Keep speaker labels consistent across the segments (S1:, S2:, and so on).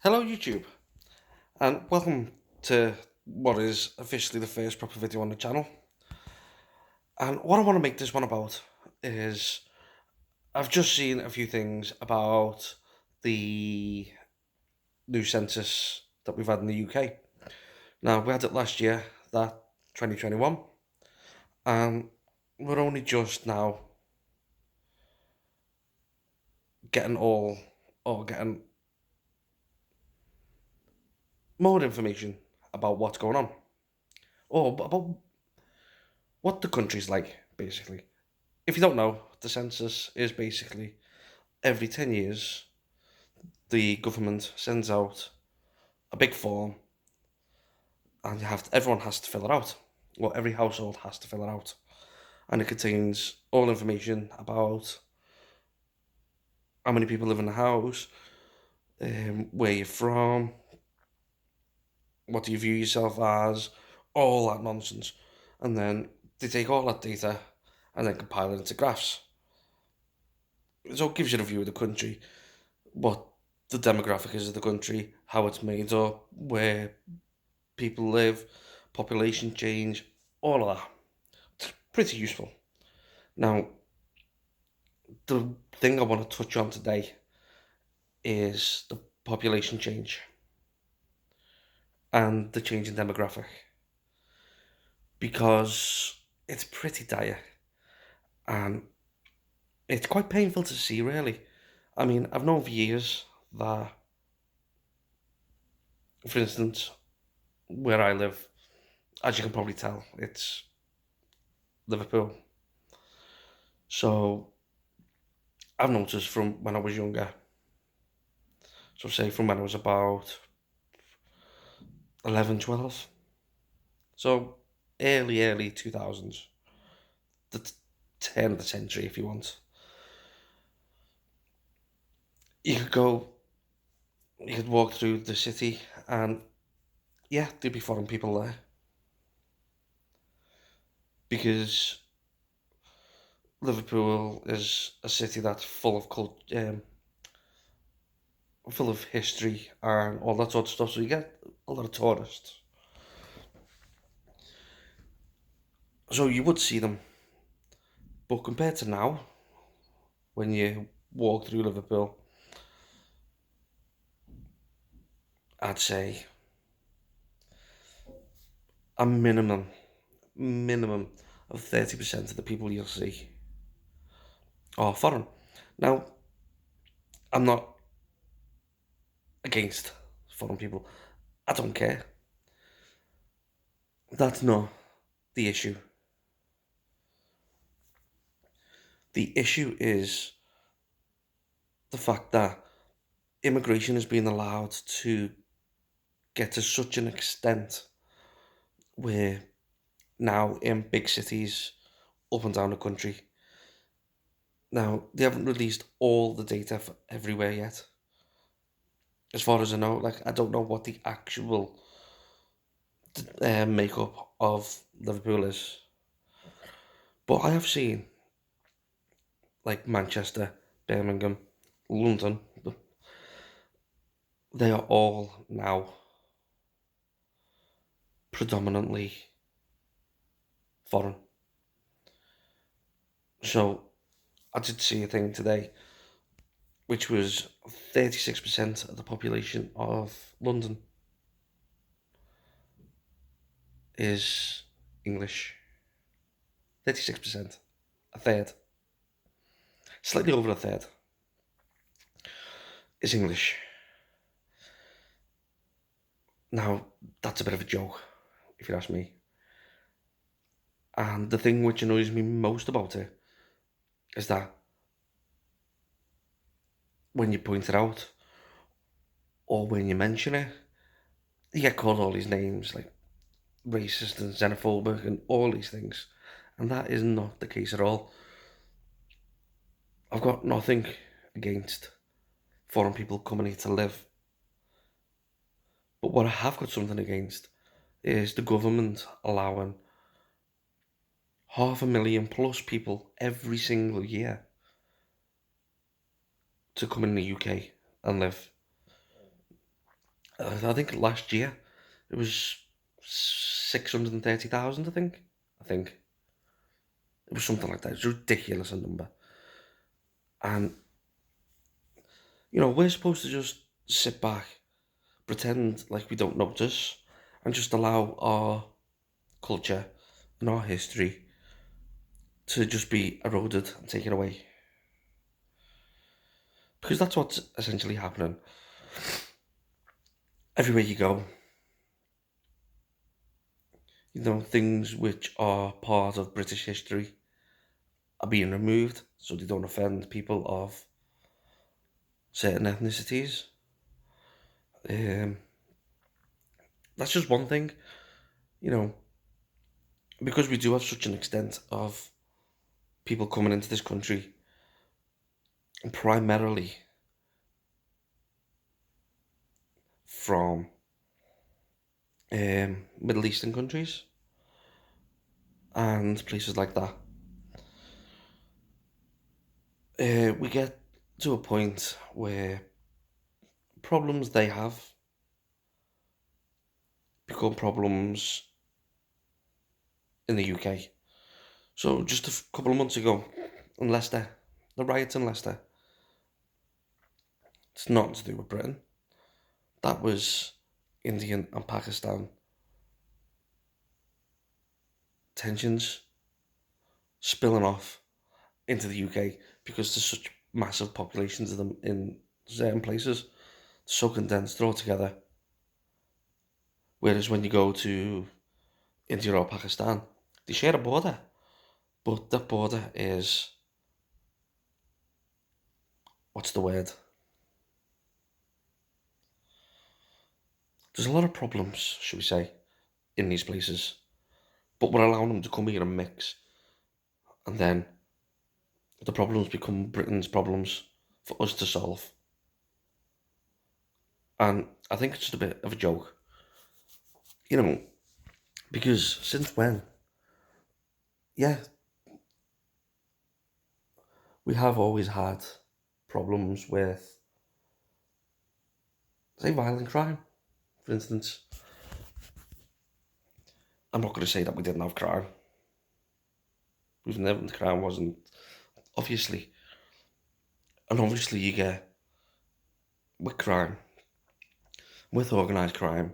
S1: Hello YouTube, and welcome to what is officially the first proper video on the channel. And what I want to make this one about is I've just seen a few things about the new census that we've had in the UK. Now, we had it last year, that 2021, and we're only just now getting getting more information about what's going on, or about what the country's like, basically. If you don't know, the census is basically every 10 years, the government sends out a big form and everyone has to fill it out. Well, every household has to fill it out. And it contains all information about how many people live in the house, where you're from, what do you view yourself as, all that nonsense. And then they take all that data and then compile it into graphs. So it gives you a view of the country, what the demographic is of the country, how it's made up, where people live, population change, all of that. It's pretty useful. Now, the thing I want to touch on today is the population change and the change in demographic because it's pretty dire and it's quite painful to see, really. I mean, I've known for years that, for instance, where I live, as you can probably tell, it's Liverpool. So I've noticed from when I was younger, so say from when I was about 11, 12. So early 2000s, the turn of the century, if you want. You could go, you could walk through the city, and yeah, there'd be foreign people there because Liverpool is a city that's full of full of history and all that sort of stuff. So you get a lot of tourists. So you would see them, but compared to now, when you walk through Liverpool, I'd say a minimum of 30% of the people you'll see are foreign. Now, I'm not against foreign people. I don't care. That's not the issue. The issue is the fact that immigration has been allowed to get to such an extent where now in big cities up and down the country, now they haven't released all the data for everywhere yet. As far as I know, like I don't know what the actual makeup of Liverpool is, but I have seen like Manchester, Birmingham, London. They are all now predominantly foreign. So I did see a thing today, which was 36% of the population of London is English. 36%, a third, slightly over a third, is English. Now, that's a bit of a joke, if you ask me. And the thing which annoys me most about it is that when you point it out or when you mention it, you get called all these names like racist and xenophobic and all these things. And that is not the case at all. I've got nothing against foreign people coming here to live. But what I have got something against is the government allowing 500,000 plus people every single year to come in the UK and live. I think last year it was 630,000. I think it was something like that. It's ridiculous a number, and we're supposed to just sit back, pretend like we don't notice, and just allow our culture and our history to just be eroded and taken away. Because that's what's essentially happening. Everywhere you go, things which are part of British history are being removed so they don't offend people of certain ethnicities. Um, that's just one thing, you know, because we do have such an extent of people coming into this country, primarily from Middle Eastern countries and places like that. We get to a point where problems they have become problems in the UK. So just a couple of months ago in Leicester, the riots in Leicester, it's nothing to do with Britain. That was Indian and Pakistan tensions spilling off into the UK because there's such massive populations of them in certain places, so condensed, they're all together. Whereas when you go to India or Pakistan, they share a border, but that border is, what's the word? There's a lot of problems, should we say, in these places, but we're allowing them to come here and mix, and then the problems become Britain's problems for us to solve. And I think it's just a bit of a joke, you know, because since when? Yeah, we have always had problems with, say, violent crime, for instance. I'm not going to say that we didn't have crime. We've never, the crime wasn't, obviously. And obviously, you get with crime, with organised crime,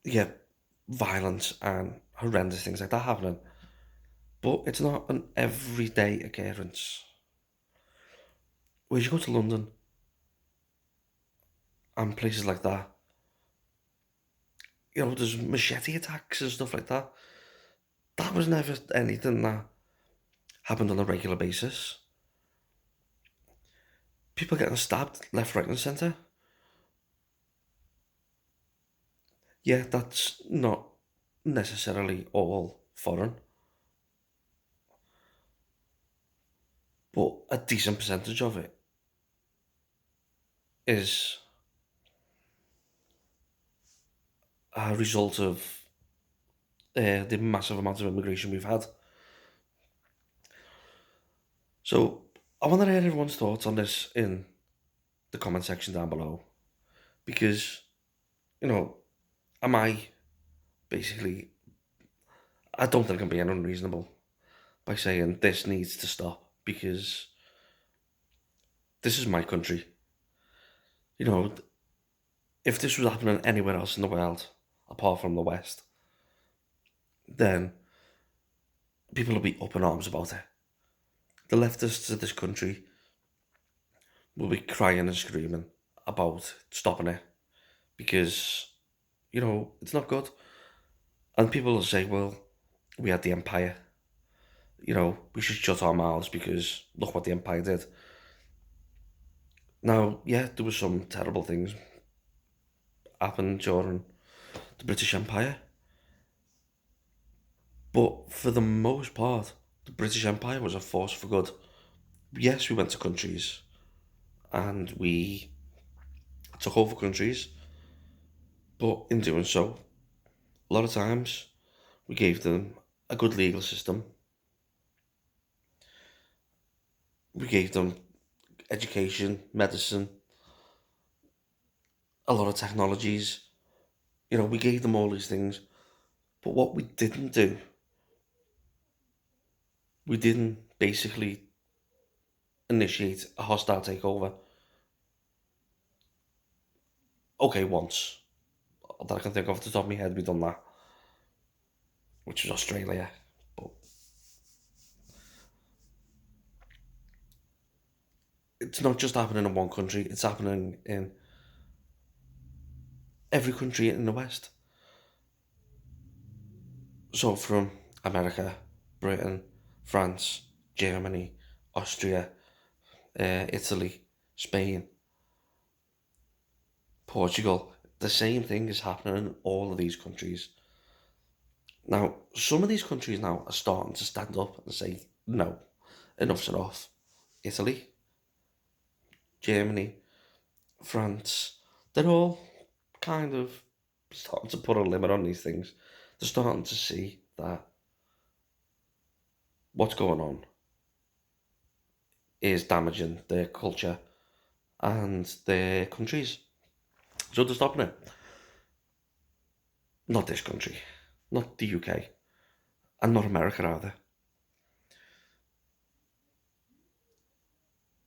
S1: you get violence and horrendous things like that happening. But it's not an everyday occurrence. Whereas you go to London and places like that, there's machete attacks and stuff like that. That was never anything that happened on a regular basis. People getting stabbed left, right, and centre. Yeah, that's not necessarily all foreign, but a decent percentage of it is a result of the massive amount of immigration we've had. So I want to hear everyone's thoughts on this in the comment section down below, because you know, am I basically? I don't think I'm being unreasonable by saying this needs to stop because this is my country. You know, if this was happening anywhere else in the world apart from the West, then people will be up in arms about it. The leftists of this country will be crying and screaming about stopping it because, it's not good. And people will say, well, we had the empire. We should shut our mouths because look what the empire did. Now, yeah, there was some terrible things happened during the British Empire. But for the most part, the British Empire was a force for good. Yes, we went to countries and we took over countries, but in doing so, a lot of times we gave them a good legal system, we gave them education, medicine, a lot of technologies. We gave them all these things, but what we didn't do, we didn't basically initiate a hostile takeover. Okay, once that I can think of off the top of my head, we done that, which was Australia. But it's not just happening in one country; it's happening in every country in the West. So from America, Britain, France, Germany, Austria, Italy, Spain, Portugal, the same thing is happening in all of these countries. Now, some of these countries now are starting to stand up and say, no, enough's enough. Italy, Germany, France, they're all kind of starting to put a limit on these things. They're starting to see that what's going on is damaging their culture and their countries. So they're stopping it. Not this country, not the UK, and not America either.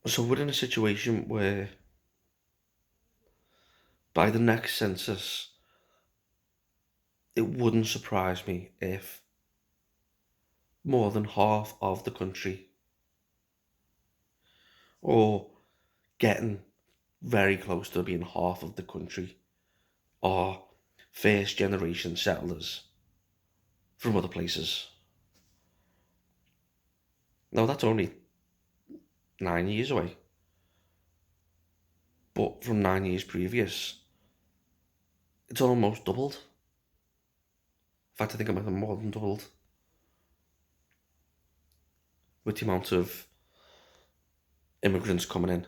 S1: So we're in a situation where by the next census, it wouldn't surprise me if more than half of the country, or getting very close to being half of the country, are first generation settlers from other places. Now that's only 9 years away, but from 9 years previous, it's almost doubled. In fact, I think it might have more than doubled with the amount of immigrants coming in.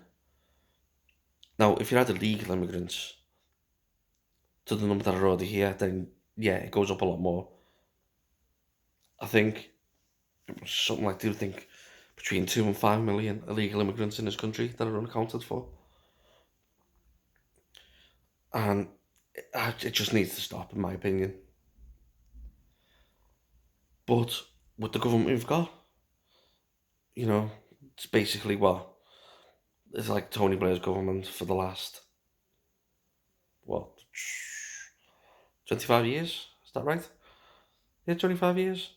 S1: Now, if you add illegal immigrants to the number that are already here, then yeah, it goes up a lot more. I think it was something like, do you think between 2 and 5 million illegal immigrants in this country that are unaccounted for? And it just needs to stop, in my opinion. But with the government we've got, it's basically what? It's like Tony Blair's government for the last, what, 25 years? Is that right? Yeah, 25 years.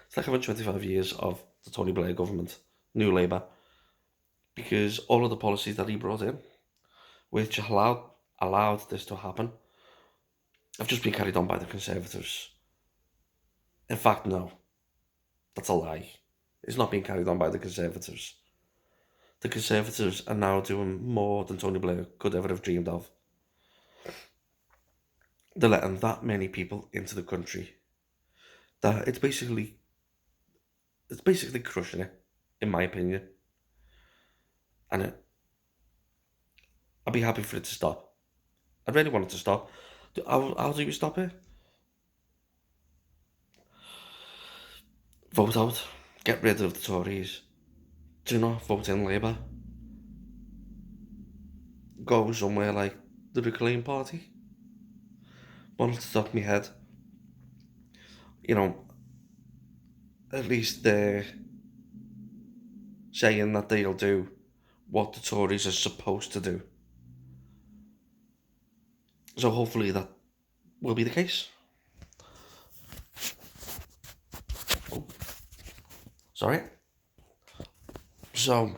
S1: It's like having 25 years of the Tony Blair government, New Labour, because all of the policies that he brought in, which allowed this to happen, have just been carried on by the Conservatives. In fact, no, that's a lie. It's not being carried on by the Conservatives. The Conservatives are now doing more than Tony Blair could ever have dreamed of. They're letting that many people into the country that it's basically crushing it, in my opinion. And I'd be happy for it to stop. I really want it to stop. How do we stop it? Vote out. Get rid of the Tories. Do not vote in Labour. Go somewhere like the Reclaim Party. One off the top of my head. You know, at least they're saying that they'll do what the Tories are supposed to do. So hopefully that will be the case. Oh, sorry. So,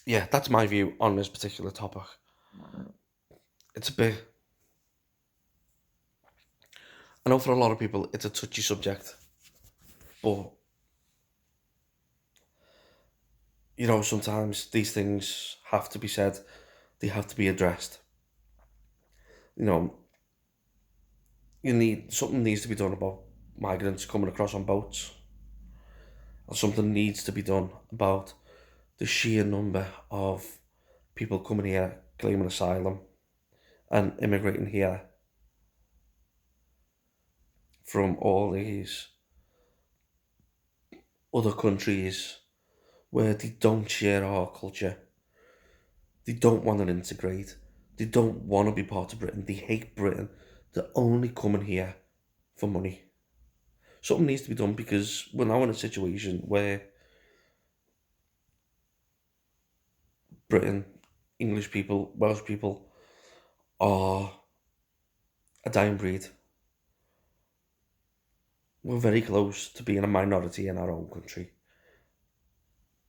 S1: yeah, that's my view on this particular topic. It's a bit... I know for a lot of people it's a touchy subject, but sometimes these things have to be said, they have to be addressed. You know, something needs to be done about migrants coming across on boats, and something needs to be done about the sheer number of people coming here claiming asylum and immigrating here from all these other countries where they don't share our culture. They don't want to integrate. They don't want to be part of Britain. They hate Britain. They're only coming here for money. Something needs to be done because we're now in a situation where Britain, English people, Welsh people are a dying breed. We're very close to being a minority in our own country.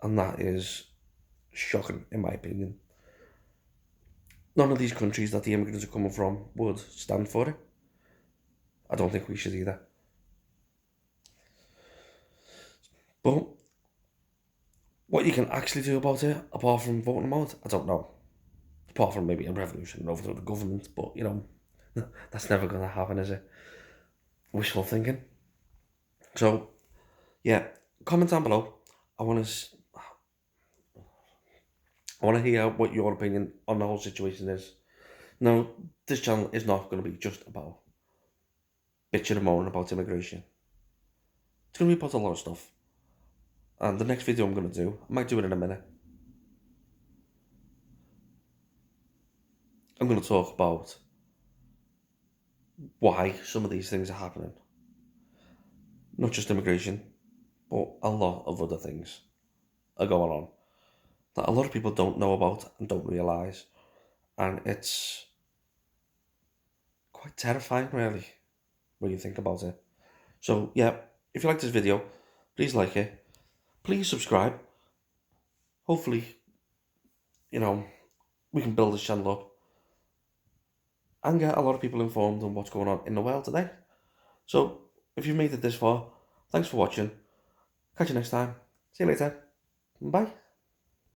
S1: And that is shocking, in my opinion. None of these countries that the immigrants are coming from would stand for it. I don't think we should either. But what you can actually do about it, apart from voting them out, I don't know. Apart from maybe a revolution and overthrow the government, but that's never going to happen, is it? Wishful thinking. So, yeah, comment down below. I want to hear what your opinion on the whole situation is. Now, this channel is not going to be just about bitching and moaning about immigration. It's going to be about a lot of stuff. And the next video I'm going to do, I might do it in a minute. I'm going to talk about why some of these things are happening. Not just immigration, but a lot of other things are going on that a lot of people don't know about and don't realise. And it's quite terrifying, really, when you think about it. So, yeah, if you like this video, please like it. Please subscribe. Hopefully, we can build this channel up and get a lot of people informed on what's going on in the world today. So, if you've made it this far, thanks for watching. Catch you next time. See you later. Bye.